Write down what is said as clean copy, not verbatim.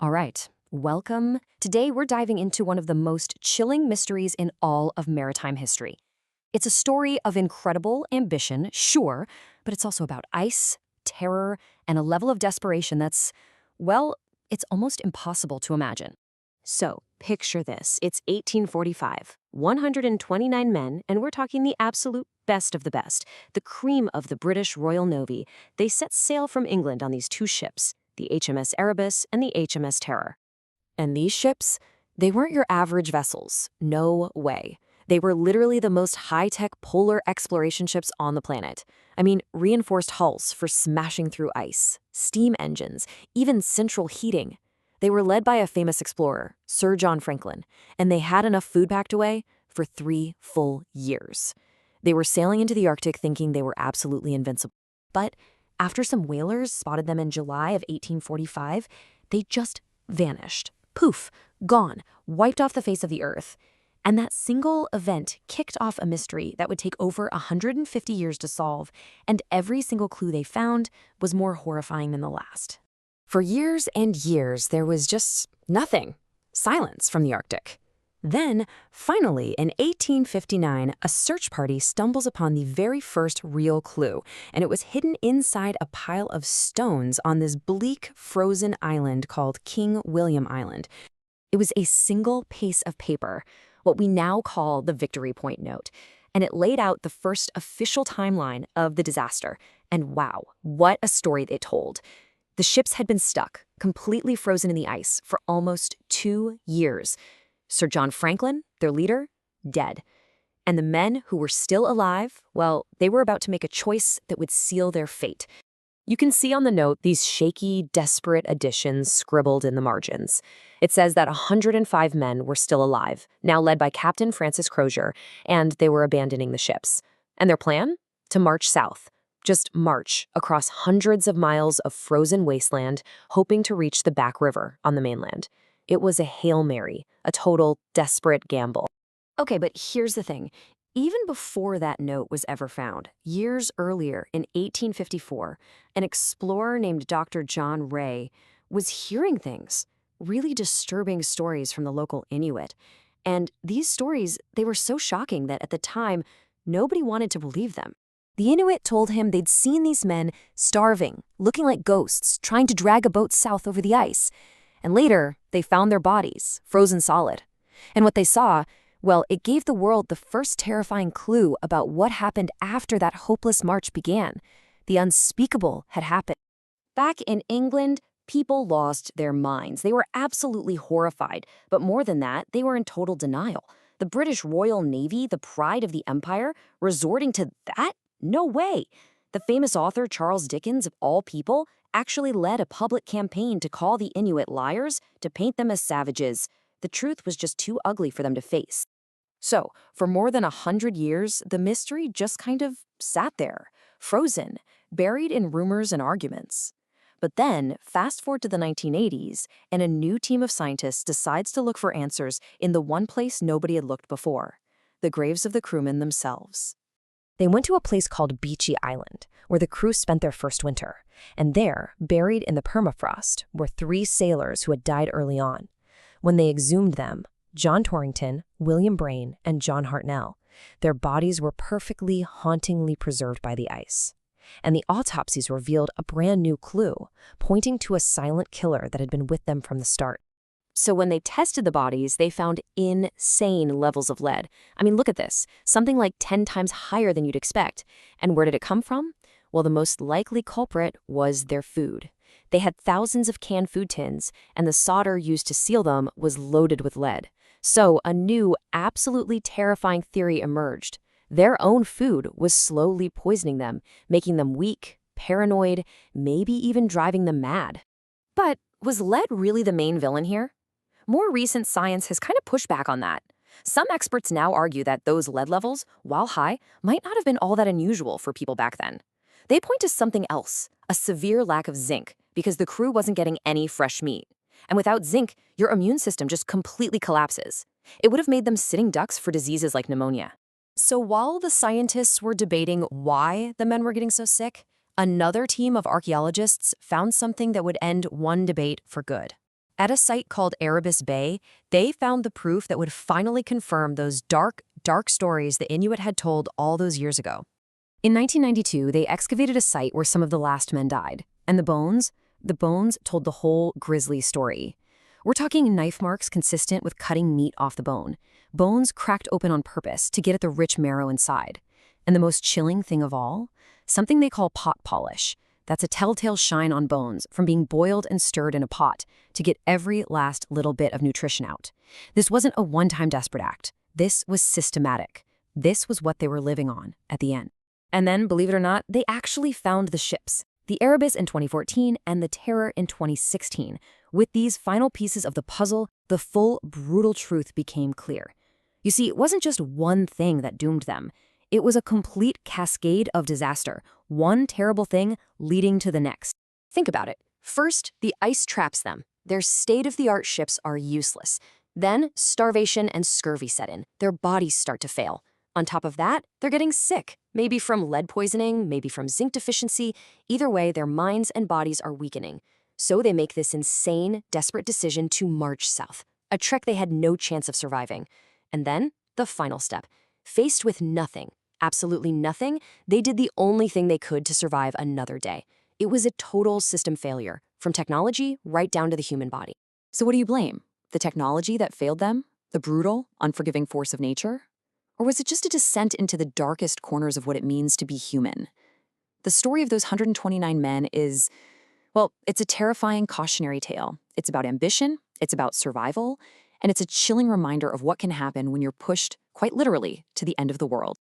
All right, welcome. Today we're diving into one of the most chilling mysteries in all of maritime history. It's a story of incredible ambition, sure, but it's also about ice, terror, and a level of desperation that's, well, it's almost impossible to imagine. So, picture this. It's 1845, 129 men, and we're talking the absolute best of the best, the cream of the British Royal Navy. They set sail from England on these two ships, the HMS Erebus and the HMS Terror. And these ships, they weren't your average vessels. No way. They were literally the most high-tech polar exploration ships on the planet. I mean, reinforced hulls for smashing through ice, steam engines, even central heating. They were led by a famous explorer, Sir John Franklin, and they had enough food packed away for 3 full years. They were sailing into the Arctic thinking they were absolutely invincible. But after some whalers spotted them in July of 1845, they just vanished. Poof, gone, wiped off the face of the earth. And that single event kicked off a mystery that would take over 150 years to solve, and every single clue they found was more horrifying than the last. For years and years, there was just nothing. Silence from the Arctic. Then, finally, in 1859, a search party stumbles upon the very first real clue, and it was hidden inside a pile of stones on this bleak, frozen island called King William Island. It was a single piece of paper, what we now call the Victory Point Note, and it laid out the first official timeline of the disaster. And wow, what a story it told. The ships had been stuck, completely frozen in the ice, for almost 2 years. Sir John Franklin, their leader, dead. And the men who were still alive, well, they were about to make a choice that would seal their fate. You can see on the note these shaky, desperate additions scribbled in the margins. It says that 105 men were still alive, now led by Captain Francis Crozier, and they were abandoning the ships. And their plan? To march south. Just march across hundreds of miles of frozen wasteland, hoping to reach the back river on the mainland. It was a Hail Mary, a total desperate gamble. Okay, but here's the thing. Even before that note was ever found, years earlier in 1854, an explorer named Dr. John Ray was hearing things, really disturbing stories from the local Inuit. And these stories, they were so shocking that at the time, nobody wanted to believe them. The Inuit told him they'd seen these men starving, looking like ghosts, trying to drag a boat south over the ice. And later, they found their bodies, frozen solid. And what they saw, well, it gave the world the first terrifying clue about what happened after that hopeless march began. The unspeakable had happened. Back in England, people lost their minds. They were absolutely horrified. But more than that, they were in total denial. The British Royal Navy, the pride of the empire, resorting to that? No way. The famous author Charles Dickens, of all people, actually led a public campaign to call the Inuit liars, to paint them as savages. The truth was just too ugly for them to face. So, for more than 100 years, the mystery just kind of sat there, frozen, buried in rumors and arguments. But then, fast forward to the 1980s, and a new team of scientists decides to look for answers in the one place nobody had looked before, the graves of the crewmen themselves. They went to a place called Beechey Island, where the crew spent their first winter, and there, buried in the permafrost, were 3 sailors who had died early on. When they exhumed them, John Torrington, William Brain, and John Hartnell, their bodies were perfectly, hauntingly preserved by the ice. And the autopsies revealed a brand new clue, pointing to a silent killer that had been with them from the start. So when they tested the bodies, they found insane levels of lead. I mean, look at this. Something like 10 times higher than you'd expect. And where did it come from? Well, the most likely culprit was their food. They had thousands of canned food tins, and the solder used to seal them was loaded with lead. So a new, absolutely terrifying theory emerged. Their own food was slowly poisoning them, making them weak, paranoid, maybe even driving them mad. But was lead really the main villain here? More recent science has kind of pushed back on that. Some experts now argue that those lead levels, while high, might not have been all that unusual for people back then. They point to something else, a severe lack of zinc, because the crew wasn't getting any fresh meat. And without zinc, your immune system just completely collapses. It would have made them sitting ducks for diseases like pneumonia. So while the scientists were debating why the men were getting so sick, another team of archaeologists found something that would end one debate for good. At a site called Erebus Bay, they found the proof that would finally confirm those dark, dark stories the Inuit had told all those years ago. In 1992, they excavated a site where some of the last men died, and the bones told the whole grisly story. We're talking knife marks consistent with cutting meat off the bone, bones cracked open on purpose to get at the rich marrow inside. And the most chilling thing of all? Something they call pot polish. That's a telltale shine on bones from being boiled and stirred in a pot to get every last little bit of nutrition out. This wasn't a one-time desperate act. This was systematic. This was what they were living on at the end. And then, believe it or not, they actually found the ships, the Erebus in 2014 and the Terror in 2016. With these final pieces of the puzzle, the full, brutal truth became clear. You see, it wasn't just one thing that doomed them. It was a complete cascade of disaster, one terrible thing leading to the next. Think about it. First, the ice traps them. Their state-of-the-art ships are useless. Then, starvation and scurvy set in. Their bodies start to fail. On top of that, they're getting sick, maybe from lead poisoning, maybe from zinc deficiency. Either way, their minds and bodies are weakening. So they make this insane, desperate decision to march south, a trek they had no chance of surviving. And then, the final step. Faced with nothing, absolutely nothing, they did the only thing they could to survive another day. It was a total system failure, from technology right down to the human body. So what do you blame? The technology that failed them? The brutal, unforgiving force of nature? Or was it just a descent into the darkest corners of what it means to be human? The story of those 129 men is, well, it's a terrifying cautionary tale. It's about ambition, it's about survival, and it's a chilling reminder of what can happen when you're pushed, quite literally, to the end of the world.